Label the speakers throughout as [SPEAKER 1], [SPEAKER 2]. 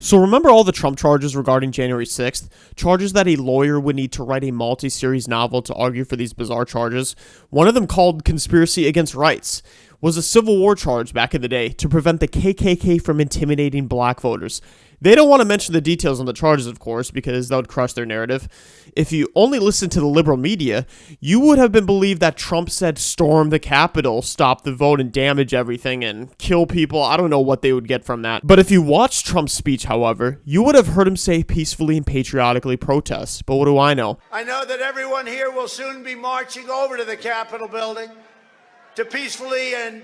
[SPEAKER 1] So remember all the Trump charges regarding January 6th? Charges that a lawyer would need to write a multi-series novel to argue for these bizarre charges? One of them, called Conspiracy Against Rights, was a Civil War charge back in the day to prevent the KKK from intimidating black voters. They don't want to mention the details on the charges, of course, because that would crush their narrative. If you only listened to the liberal media, you would have been believed that Trump said storm the Capitol, stop the vote, and damage everything, and kill people. I don't know what they would get from that. But if you watched Trump's speech, however, you would have heard him say peacefully and patriotically protest. But what do I know?
[SPEAKER 2] I know that everyone here will soon be marching over to the Capitol building to peacefully and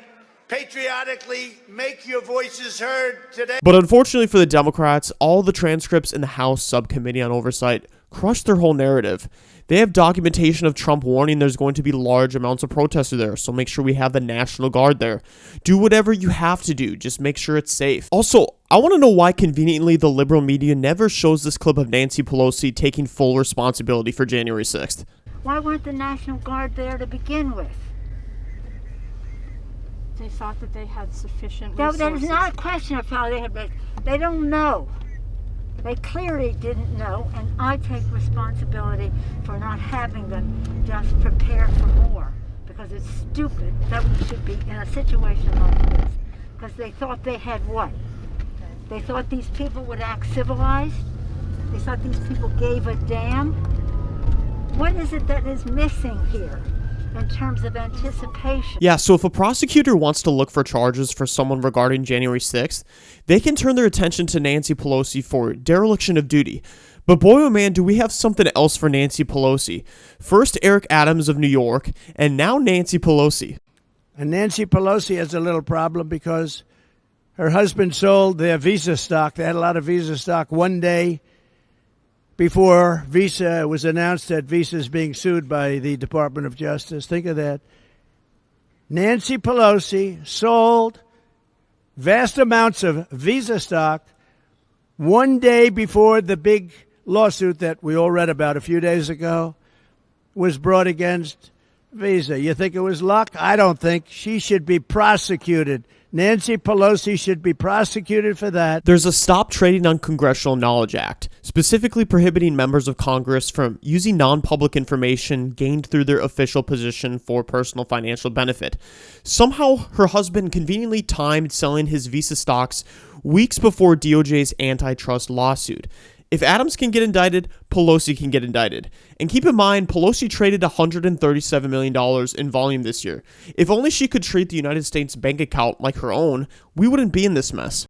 [SPEAKER 2] patriotically make your voices heard today.
[SPEAKER 1] But unfortunately for the Democrats, all the transcripts in the House Subcommittee on Oversight crushed their whole narrative. They have documentation of Trump warning there's going to be large amounts of protesters there, so make sure we have the National Guard there. Do whatever you have to do, just make sure it's safe. Also, I want to know why conveniently the liberal media never shows this clip of Nancy Pelosi taking full responsibility for January 6th.
[SPEAKER 3] Why weren't the National Guard there to begin with?
[SPEAKER 4] They thought that they had sufficient resources.
[SPEAKER 3] That is not a question of how they had. They don't know. They clearly didn't know, and I take responsibility for not having them just prepare for more, because it's stupid that we should be in a situation like this, because they thought they had what? They thought these people would act civilized? They thought these people gave a damn? What is it that is missing here in terms of anticipation?
[SPEAKER 1] Yeah, so if a prosecutor wants to look for charges for someone regarding January 6th, they can turn their attention to Nancy Pelosi for dereliction of duty. But boy, oh man, do we have something else for Nancy Pelosi. First Eric Adams of New York, and now Nancy Pelosi.
[SPEAKER 5] And Nancy Pelosi has a little problem because her husband sold their Visa stock. They had a lot of Visa stock one day before Visa was announced that Visa is being sued by the Department of Justice. Think of that. Nancy Pelosi sold vast amounts of Visa stock one day before the big lawsuit that we all read about a few days ago was brought against Visa. You think it was luck? I don't think. She should be prosecuted. Nancy Pelosi should be prosecuted for that.
[SPEAKER 1] There's a Stop Trading on Congressional Knowledge Act, specifically prohibiting members of Congress from using non-public information gained through their official position for personal financial benefit. Somehow, her husband conveniently timed selling his Visa stocks weeks before DOJ's antitrust lawsuit. If Adams can get indicted, Pelosi can get indicted. And keep in mind, Pelosi traded $137 million in volume this year. If only she could treat the United States bank account like her own, we wouldn't be in this mess.